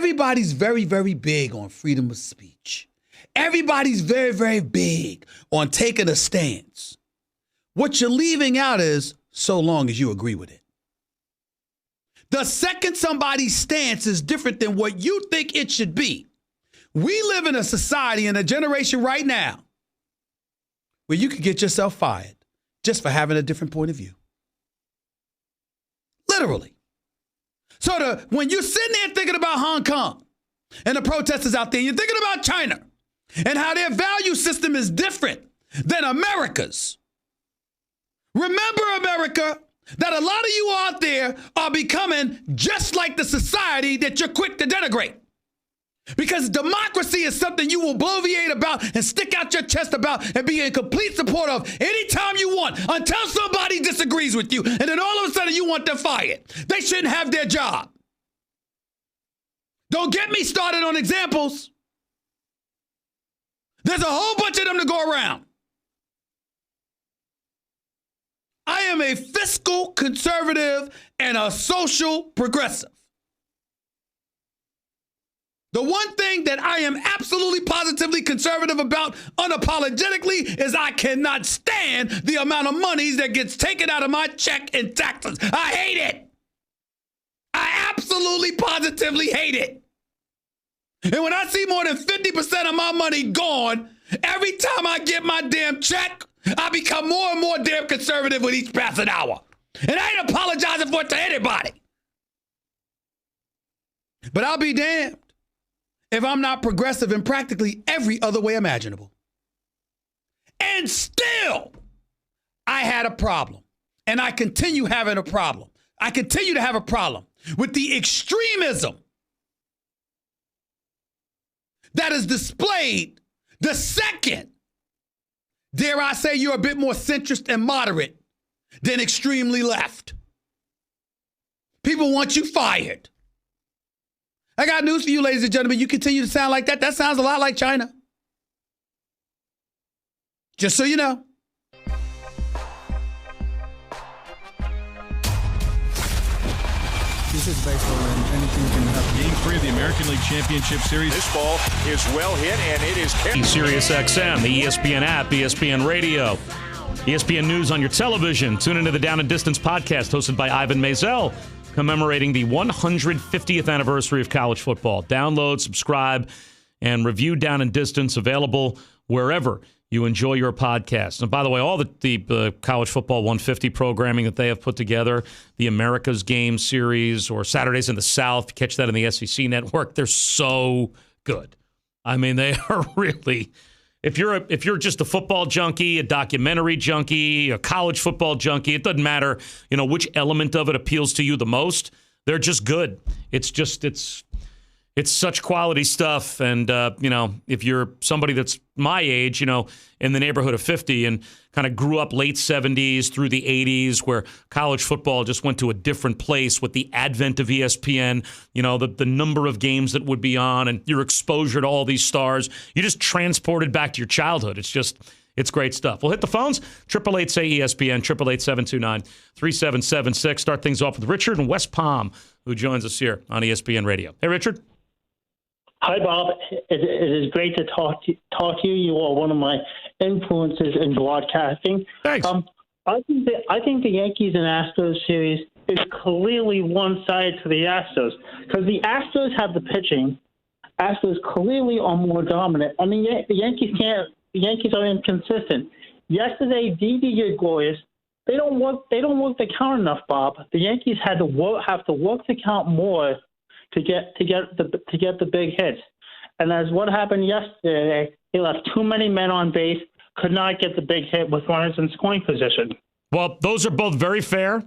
everybody's very, very big on freedom of speech. Everybody's very, very big on taking a stance. What you're leaving out is so long as you agree with it. The second somebody's stance is different than what you think it should be, we live in a society and a generation right now where you could get yourself fired just for having a different point of view. Literally. So when you're sitting there thinking about Hong Kong and the protesters out there, you're thinking about China and how their value system is different than America's. Remember, America, that a lot of you out there are becoming just like the society that you're quick to denigrate. Because democracy is something you will bloviate about and stick out your chest about and be in complete support of anytime you want until somebody disagrees with you. And then all of a sudden you want them fired. They shouldn't have their job. Don't get me started on examples. There's a whole bunch of them to go around. I am a fiscal conservative and a social progressive. The one thing that I am absolutely positively conservative about unapologetically is I cannot stand the amount of money that gets taken out of my check in taxes. I hate it. I absolutely positively hate it. And when I see more than 50% of my money gone, every time I get my damn check, I become more and more damn conservative with each passing hour. And I ain't apologizing for it to anybody. But I'll be damned if I'm not progressive in practically every other way imaginable. And still, I had a problem. And I continue having a problem. I continue to have a problem with the extremism that is displayed the second, dare I say, you're a bit more centrist and moderate than extremely left. People want you fired. I got news for you, ladies and gentlemen. You continue to sound like that. That sounds a lot like China. Just so you know. This is baseball and anything can happen. Game 3 of the American League Championship Series. This ball is well hit, and it is Sirius XM, the ESPN app, ESPN Radio, ESPN News on your television. Tune into the Down and Distance podcast hosted by Ivan Mazel, commemorating the 150th anniversary of college football. Download, subscribe, and review Down and Distance, available wherever you enjoy your podcast. And by the way, all the college football 150 programming that they have put together, the America's Game series or Saturdays in the South, catch that in the SEC network, they're so good. I mean, they are really, if you're just a football junkie, a documentary junkie, a college football junkie, it doesn't matter, which element of it appeals to you the most. They're just good. It's such quality stuff. And, if you're somebody that's my age, in the neighborhood of 50 and kind of grew up late 70s through the 80s where college football just went to a different place with the advent of ESPN, the number of games that would be on and your exposure to all these stars, you just transported back to your childhood. It's great stuff. We'll hit the phones. 888-SAY-ESPN, 888-729-3776. Start things off with Richard in West Palm, who joins us here on ESPN Radio. Hey, Richard. Hi, Bob. It is great to talk to you. You are one of my influences in broadcasting. Thanks. I think the Yankees and Astros series is clearly one-sided to the Astros because the Astros have the pitching. Astros clearly are more dominant. I mean, the Yankees can't. The Yankees are inconsistent. Yesterday, Didi did glorious. They don't work the count enough, Bob. The Yankees have to work the count more to get the big hits. And as what happened yesterday, they left too many men on base, could not get the big hit with runners in scoring position. Well, those are both very fair.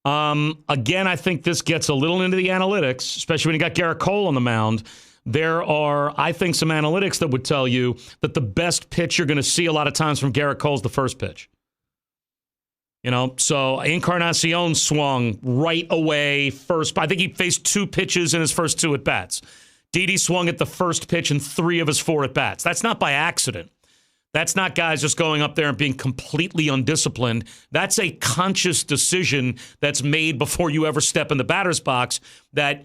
Again, I think this gets a little into the analytics, especially when you got Garrett Cole on the mound. There are, I think, some analytics that would tell you that the best pitch you're going to see a lot of times from Garrett Cole is the first pitch. So Encarnacion swung right away first. I think he faced 2 pitches in his first 2 at-bats. Didi swung at the first pitch in 3 of his 4 at-bats. That's not by accident. That's not guys just going up there and being completely undisciplined. That's a conscious decision that's made before you ever step in the batter's box that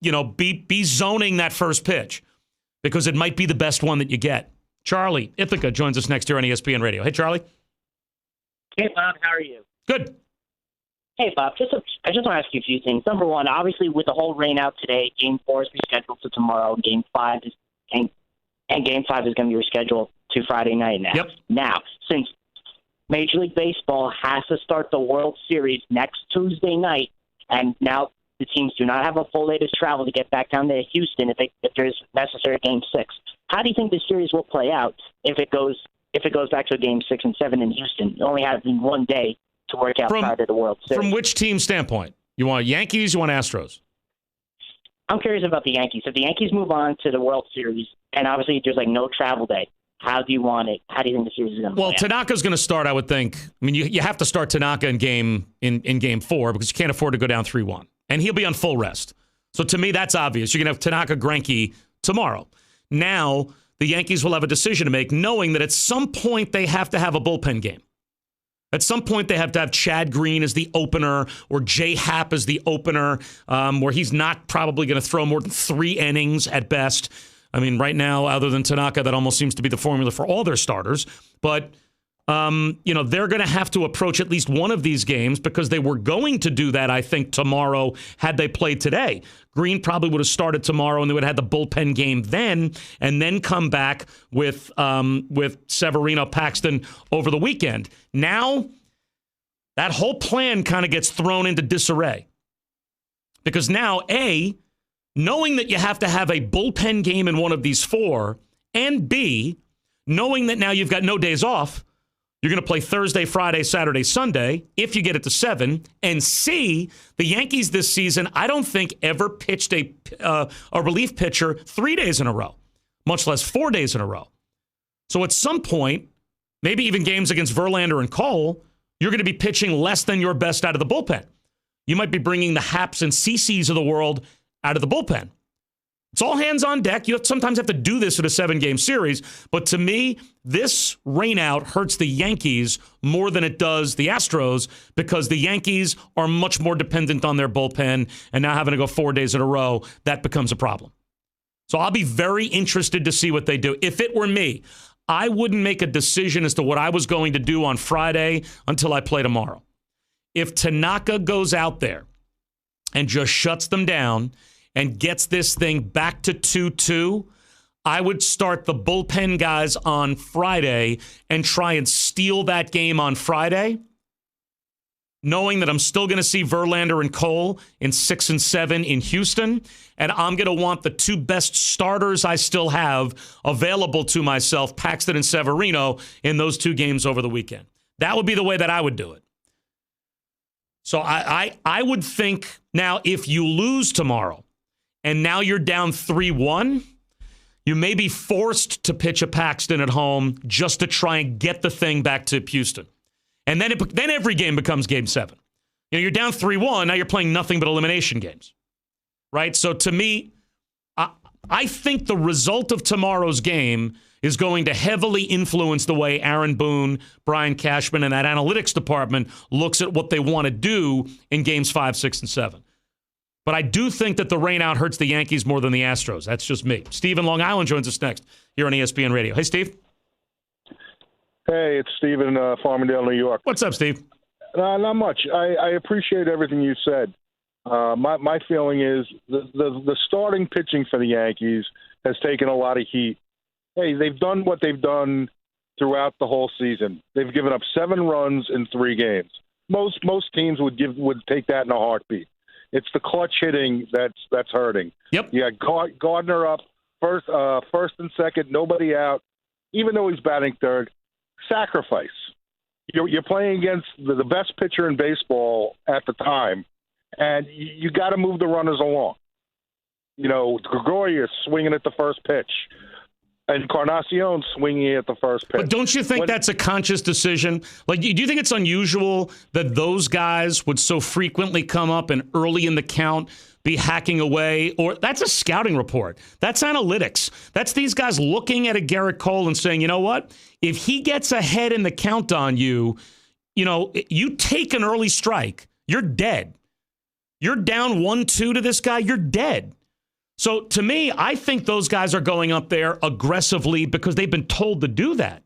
be zoning that first pitch because it might be the best one that you get. Charlie Ithaca joins us next here on ESPN Radio. Hey, Charlie. Hey, Bob. How are you? Good. Hey, Bob. I just want to ask you a few things. Number one, obviously, with the whole rain out today, Game 4 is rescheduled to tomorrow. Game 5 is going to be rescheduled to Friday night now. Yep. Now, since Major League Baseball has to start the World Series next Tuesday night, and now the teams do not have a full day to travel to get back down to Houston if there's necessary Game 6. How do you think the series will play out if it goes back to a Game 6 and 7 in Houston, only having one day to work out prior to the World Series? From which team standpoint? You want Yankees, you want Astros? I'm curious about the Yankees. If the Yankees move on to the World Series, and obviously there's no travel day, how do you want it? How do you think the series is going to play out? Tanaka's going to start, I would think. I mean, you have to start Tanaka in Game 4 because you can't afford to go down 3-1. And he'll be on full rest. So to me, that's obvious. You're going to have Tanaka Greinke tomorrow. Now, the Yankees will have a decision to make, knowing that at some point they have to have a bullpen game. At some point, they have to have Chad Green as the opener or Jay Happ as the opener, where he's not probably going to throw more than 3 innings at best. I mean, right now, other than Tanaka, that almost seems to be the formula for all their starters. But, they're going to have to approach at least one of these games because they were going to do that, I think, tomorrow had they played today. Green probably would have started tomorrow and they would have had the bullpen game then and then come back with Severino Paxton over the weekend. Now, that whole plan kind of gets thrown into disarray because now, A, knowing that you have to have a bullpen game in one of these 4, and B, knowing that now you've got no days off, you're going to play Thursday, Friday, Saturday, Sunday, if you get it to 7. And C, the Yankees this season, I don't think ever pitched a relief pitcher 3 days in a row, much less 4 days in a row. So at some point, maybe even games against Verlander and Cole, you're going to be pitching less than your best out of the bullpen. You might be bringing the Haps and CCs of the world out of the bullpen. It's all hands on deck. You sometimes have to do this in a 7-game series. But to me, this rainout hurts the Yankees more than it does the Astros because the Yankees are much more dependent on their bullpen. And now having to go 4 days in a row, that becomes a problem. So I'll be very interested to see what they do. If it were me, I wouldn't make a decision as to what I was going to do on Friday until I play tomorrow. If Tanaka goes out there and just shuts them down and gets this thing back to 2-2, I would start the bullpen guys on Friday and try and steal that game on Friday, knowing that I'm still going to see Verlander and Cole in 6 and 7 in Houston, and I'm going to want the 2 best starters I still have available to myself, Paxton and Severino, in those 2 games over the weekend. That would be the way that I would do it. So I would think now if you lose tomorrow, and now you're down 3-1, you may be forced to pitch a Paxton at home just to try and get the thing back to Houston. And then every game becomes Game 7. You're down 3-1, now you're playing nothing but elimination games. Right? So to me, I think the result of tomorrow's game is going to heavily influence the way Aaron Boone, Brian Cashman, and that analytics department looks at what they want to do in Games 5, 6, and 7. But I do think that the rainout hurts the Yankees more than the Astros. That's just me. Steve in Long Island joins us next here on ESPN Radio. Hey, Steve. Hey, it's Steve in Farmingdale, New York. What's up, Steve? Not much. I appreciate everything you said. My feeling is the starting pitching for the Yankees has taken a lot of heat. Hey, they've done what they've done throughout the whole season. They've given up 7 runs in 3 games. Most teams would take that in a heartbeat. It's the clutch hitting that's hurting. Yep. You got Gardner up first and second, nobody out. Even though he's batting third, sacrifice. You're playing against the best pitcher in baseball at the time, and you got to move the runners along. Gregorius swinging at the first pitch. Encarnacion swinging at the first pitch. But don't you think that's a conscious decision? Like, do you think it's unusual that those guys would so frequently come up and early in the count be hacking away? Or that's a scouting report. That's analytics. That's these guys looking at a Garrett Cole and saying, you know what? If he gets ahead in the count on you, you take an early strike, you're dead. You're down 1-2 to this guy, you're dead. So to me, I think those guys are going up there aggressively because they've been told to do that.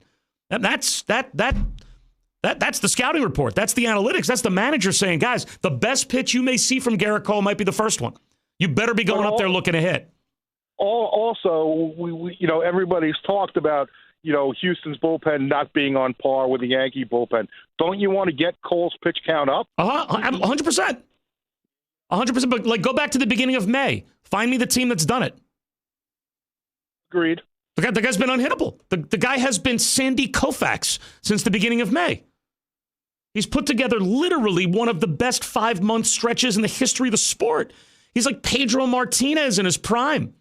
And that's the scouting report. That's the analytics. That's the manager saying, guys, the best pitch you may see from Garrett Cole might be the first one. You better be going up there looking to hit. Also, we everybody's talked about, Houston's bullpen not being on par with the Yankee bullpen. Don't you want to get Cole's pitch count up? 100%. 100%. But go back to the beginning of May. Find me the team that's done it. Agreed. The guy's been unhittable. The guy has been Sandy Koufax since the beginning of May. He's put together literally one of the best 5-month stretches in the history of the sport. He's like Pedro Martinez in his prime.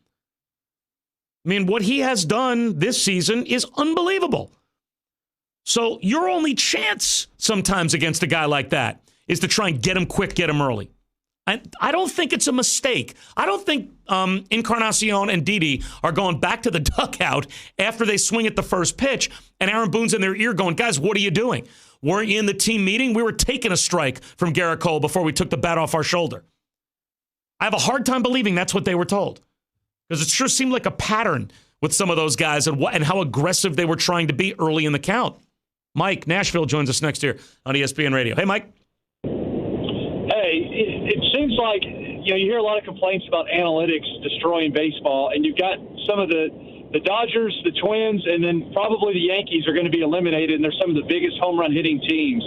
I mean, what he has done this season is unbelievable. So your only chance sometimes against a guy like that is to try and get him quick, get him early. I don't think it's a mistake. I don't think Encarnacion and Didi are going back to the dugout after they swing at the first pitch and Aaron Boone's in their ear going, guys, what are you doing? Weren't you in the team meeting? We were taking a strike from Garrett Cole before we took the bat off our shoulder. I have a hard time believing that's what they were told because it sure seemed like a pattern with some of those guys and how aggressive they were trying to be early in the count. Mike, Nashville joins us next year on ESPN Radio. Hey, Mike. It seems like you hear a lot of complaints about analytics destroying baseball, and you've got some of the Dodgers, the Twins, and then probably the Yankees are going to be eliminated, and they're some of the biggest home run hitting teams.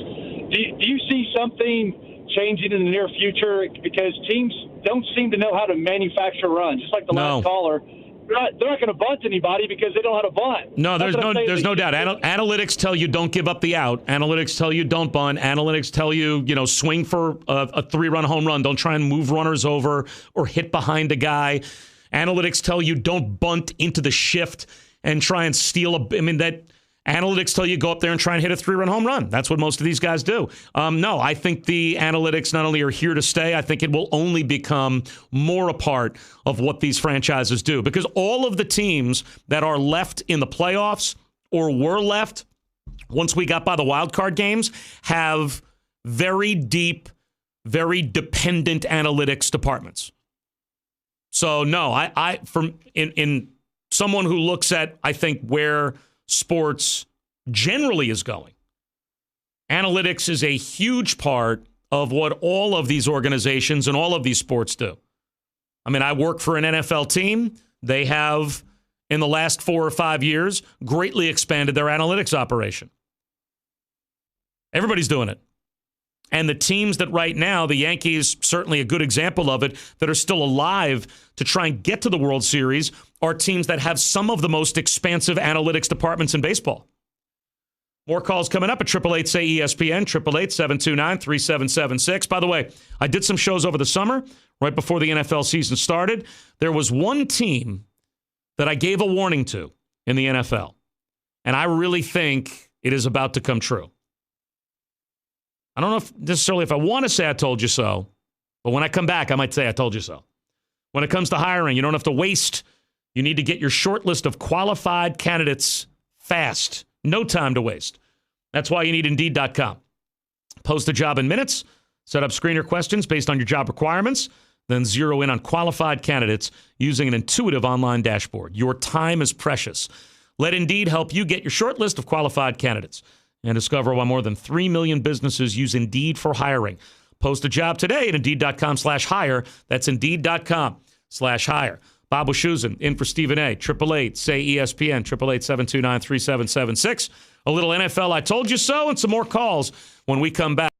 Do you see something changing in the near future? Because teams don't seem to know how to manufacture runs, just like the last caller. They're not going to bunt anybody because they don't know how to bunt. No, there's no doubt. Analytics tell you don't give up the out. Analytics tell you don't bunt. Analytics tell you, swing for a 3-run home run. Don't try and move runners over or hit behind a guy. Analytics tell you don't bunt into the shift and try and steal that analytics tell you go up there and try and hit a 3-run home run. That's what most of these guys do. No, I think the analytics not only are here to stay, I think it will only become more a part of what these franchises do. Because all of the teams that are left in the playoffs or were left once we got by the wild card games have very deep, very dependent analytics departments. So no, in someone who looks at, I think, where sports generally is going, analytics is a huge part of what all of these organizations and all of these sports do. I mean, I work for an NFL team. They have, in the last 4 or 5 years, greatly expanded their analytics operation. Everybody's doing it. And the teams that right now, the Yankees, certainly a good example of it, that are still alive to try and get to the World Series are teams that have some of the most expansive analytics departments in baseball. More calls coming up at 888-SAY-ESPN, 888-729-3776. By the way, I did some shows over the summer, right before the NFL season started. There was one team that I gave a warning to in the NFL, and I really think it is about to come true. I don't know necessarily if I want to say I told you so, but when I come back, I might say I told you so. When it comes to hiring, you don't have to waste. You need to get your short list of qualified candidates fast. No time to waste. That's why you need Indeed.com. Post a job in minutes, set up screener questions based on your job requirements, then zero in on qualified candidates using an intuitive online dashboard. Your time is precious. Let Indeed help you get your short list of qualified candidates and discover why more than 3 million businesses use Indeed for hiring. Post a job today at Indeed.com/hire. That's Indeed.com/hire. Bob Wischusen in for Stephen A. 888-SAY-ESPN, 888-729-3776. A little NFL I told you so and some more calls when we come back.